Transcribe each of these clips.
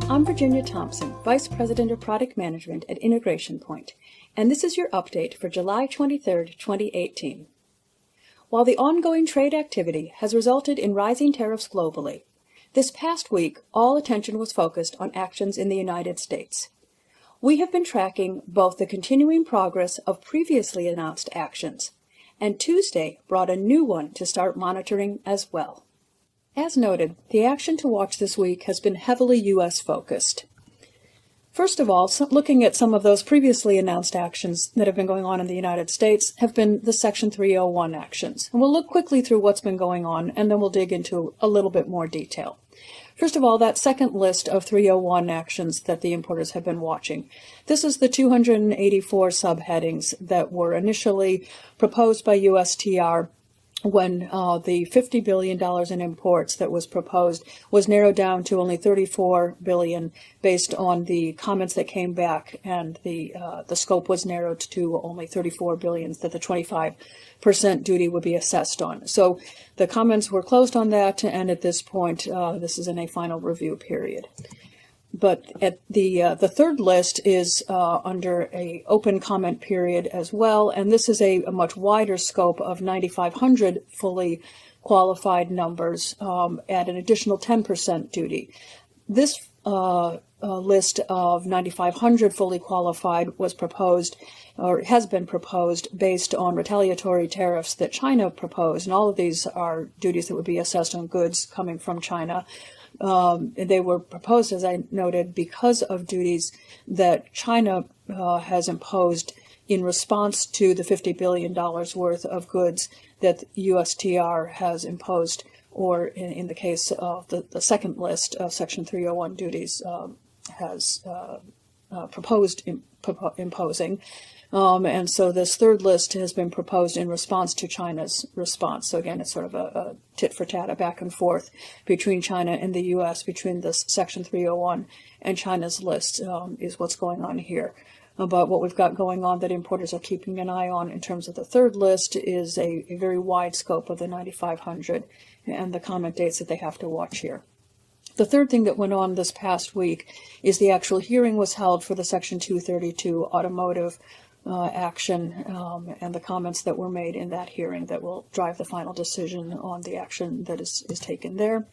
I'm Virginia Thompson, Vice President of Product Management at Integration Point, and this is your update for July 23, 2018. While the ongoing trade activity has resulted in rising tariffs globally, this past week all attention was focused on actions in the United States. We have been tracking both the continuing progress of previously announced actions, and Tuesday brought a new one to start monitoring as well. As noted, the action to watch this week has been heavily U.S. focused. First of all, looking at some of those previously announced actions that have been going on in the United States have been the Section 301 actions. And we'll look quickly through what's been going on, and then we'll dig into a little bit more detail. First of all, that second list of 301 actions that the importers have been watching. This is the 284 subheadings that were initially proposed by USTR when the $50 billion in imports that was proposed was narrowed down to only $34 billion based on the comments that came back, and the scope was narrowed to only $34 billion that the 25% duty would be assessed on. So the comments were closed on that, and at this point, this is in a final review period. But at the third list is under a open comment period as well, and this is a much wider scope of 9,500 fully qualified numbers at an additional 10% duty. This list of 9,500 fully qualified was proposed, or has been proposed, based on retaliatory tariffs that China proposed, and all of these are duties that would be assessed on goods coming from China. They were proposed, as I noted, because of duties that China has imposed in response to the $50 billion worth of goods that USTR has imposed, or in the case of the second list of Section 301 duties, has proposed imposing. And so this third list has been proposed in response to China's response. So again, it's sort of a tit-for-tat, a back and forth between China and the U.S., between this Section 301 and China's list is what's going on here. But what we've got going on that importers are keeping an eye on in terms of the third list is a very wide scope of the 9,500 and the comment dates that they have to watch here. The third thing that went on this past week is the actual hearing was held for the Section 232 automotive action, and the comments that were made in that hearing that will drive the final decision on the action that is taken there.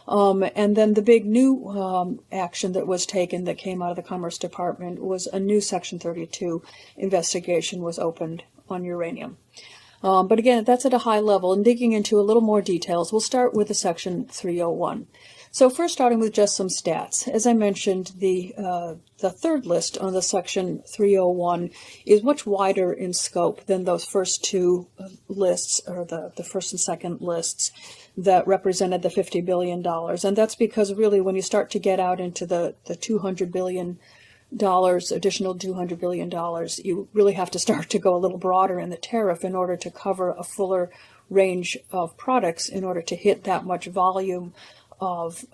And then the big new action that was taken that came out of the Commerce Department was a new Section 32 investigation was opened on uranium. But again, that's at a high level, and digging into a little more details, we'll start with the Section 301. So first, starting with just some stats. As I mentioned, the third list on the Section 301 is much wider in scope than those first two lists, or the first and second lists that represented the $50 billion. And that's because really when you start to get out into the $200 billion, additional $200 billion, you really have to start to go a little broader in the tariff in order to cover a fuller range of products in order to hit that much volume of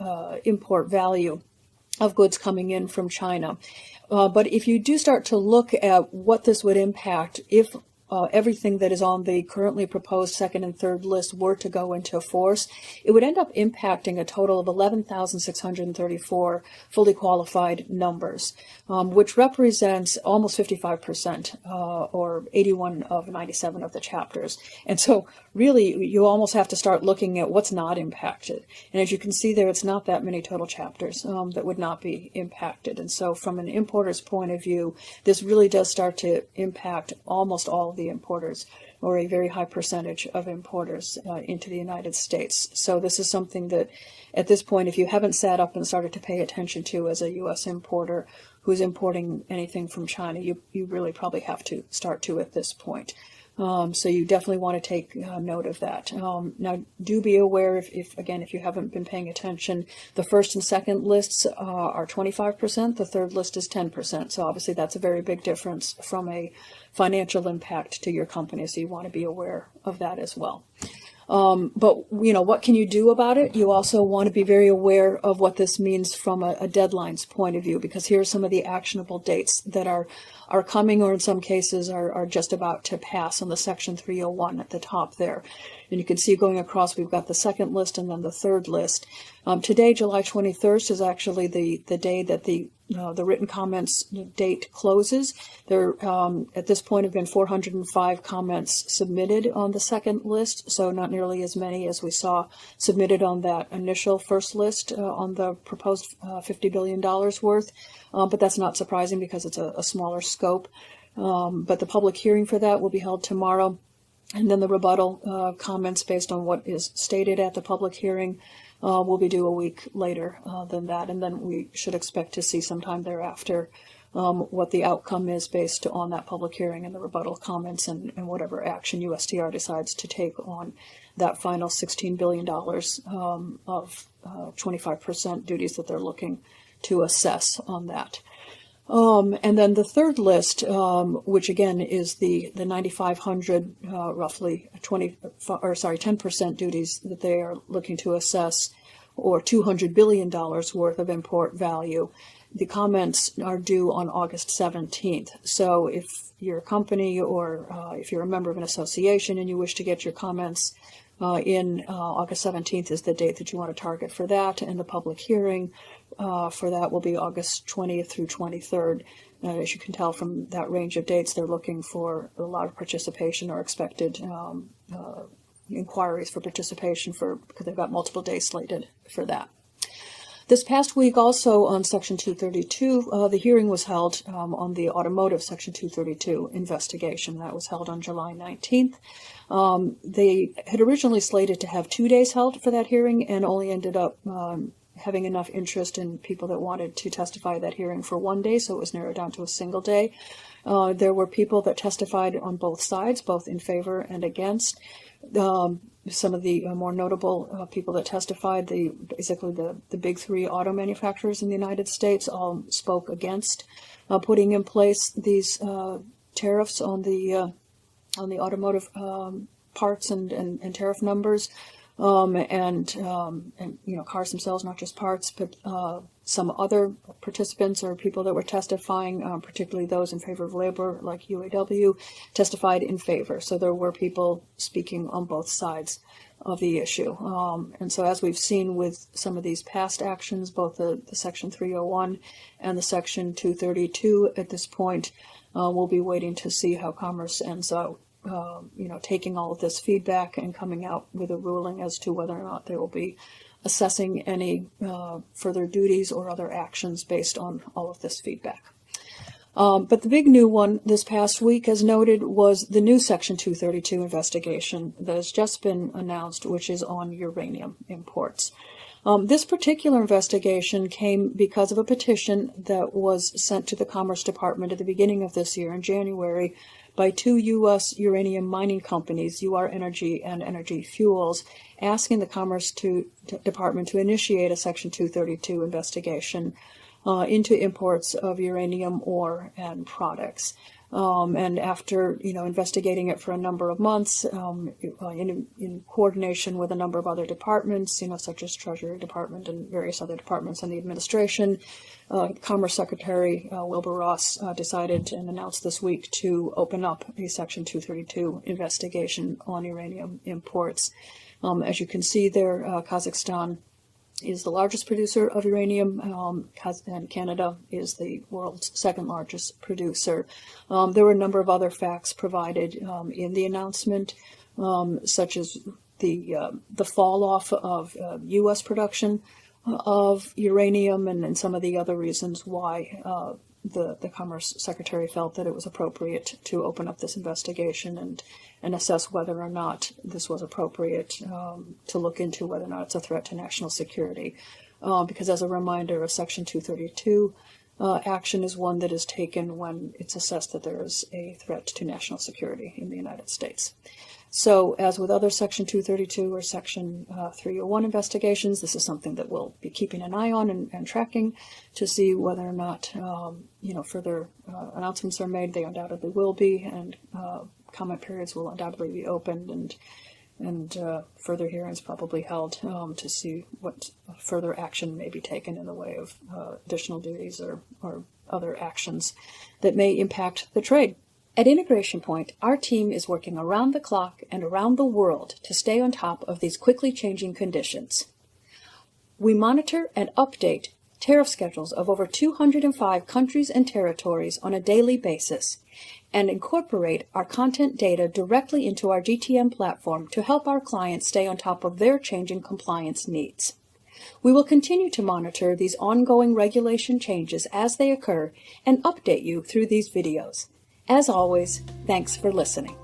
import value of goods coming in from China. But if you do start to look at what this would impact if everything that is on the currently proposed second and third list were to go into force, it would end up impacting a total of 11,634 fully qualified numbers, which represents almost 55%, or 81 of 97 of the chapters. And so really, you almost have to start looking at what's not impacted. And as you can see there, it's not that many total chapters that would not be impacted. And so from an importer's point of view, this really does start to impact almost all of the importers, or a very high percentage of importers into the United States. So this is something that at this point, if you haven't sat up and started to pay attention to as a U.S. importer who's importing anything from China, you really probably have to start to at this point. So you definitely want to take note of that. Now, do be aware, if you haven't been paying attention, the first and second lists are 25%, the third list is 10%. So obviously that's a very big difference from a financial impact to your company, so you want to be aware of that as well. But, what can you do about it? You also want to be very aware of what this means from a deadlines point of view, because here are some of the actionable dates that are coming, or in some cases are just about to pass on the Section 301 at the top there. And you can see going across, we've got the second list and then the third list. Today, July 21st, is actually the day that the written comments date closes. There, at this point, have been 405 comments submitted on the second list, so not nearly as many as we saw submitted on that initial first list on the proposed $50 billion worth. But that's not surprising because it's a smaller scope. But the public hearing for that will be held tomorrow. And then the rebuttal comments based on what is stated at the public hearing will be due a week later than that. And then we should expect to see sometime thereafter what the outcome is based on that public hearing and the rebuttal comments and whatever action USTR decides to take on that final $16 billion of 25% duties that they're looking to assess on that. And then the third list, which again is the 9,500 roughly 10% duties that they are looking to assess, or $200 billion worth of import value. The comments are due on August 17th. So if you're a company or if you're a member of an association and you wish to get your comments in August 17th is the date that you want to target for that, and the public hearing for that will be August 20th through 23rd. As you can tell from that range of dates, they're looking for a lot of participation or expected inquiries for participation because they've got multiple days slated for that. This past week also on Section 232, the hearing was held on the automotive Section 232 investigation. That was held on July 19th. They had originally slated to have 2 days held for that hearing and only ended up having enough interest in people that wanted to testify at that hearing for 1 day, so it was narrowed down to a single day. There were people that testified on both sides, both in favor and against. Some of the more notable people that testified, basically the big three auto manufacturers in the United States, all spoke against putting in place these tariffs on the automotive parts and tariff numbers, and cars themselves, not just parts, but some other participants or people that were testifying, particularly those in favor of labor, like UAW, testified in favor. So there were people speaking on both sides of the issue. And so as we've seen with some of these past actions, both the Section 301 and the Section 232 at this point, we'll be waiting to see how Commerce ends up taking all of this feedback and coming out with a ruling as to whether or not they will be assessing any further duties or other actions based on all of this feedback. But the big new one this past week, as noted, was the new Section 232 investigation that has just been announced, which is on uranium imports. This particular investigation came because of a petition that was sent to the Commerce Department at the beginning of this year in January by two U.S. uranium mining companies, UR Energy and Energy Fuels, asking the Commerce Department to initiate a Section 232 investigation into imports of uranium ore and products. And after investigating it for a number of months, in coordination with a number of other departments, such as Treasury Department and various other departments in the administration, Commerce Secretary Wilbur Ross decided and announced this week to open up a Section 232 investigation on uranium imports. As you can see there, Kazakhstan is the largest producer of uranium, and Canada is the world's second largest producer. There were a number of other facts provided in the announcement, such as the fall off of U.S. production of uranium and some of the other reasons why the Commerce Secretary felt that it was appropriate to open up this investigation and assess whether or not this was appropriate to look into whether or not it's a threat to national security. Because as a reminder, a Section 232 action is one that is taken when it's assessed that there is a threat to national security in the United States. So as with other Section 232 or Section 301 investigations, this is something that we'll be keeping an eye on and tracking to see whether or not further announcements are made. They undoubtedly will be, and comment periods will undoubtedly be opened, and further hearings probably held to see what further action may be taken in the way of additional duties or other actions that may impact the trade. At Integration Point, our team is working around the clock and around the world to stay on top of these quickly changing conditions. We monitor and update tariff schedules of over 205 countries and territories on a daily basis and incorporate our content data directly into our GTM platform to help our clients stay on top of their changing compliance needs. We will continue to monitor these ongoing regulation changes as they occur and update you through these videos. As always, thanks for listening.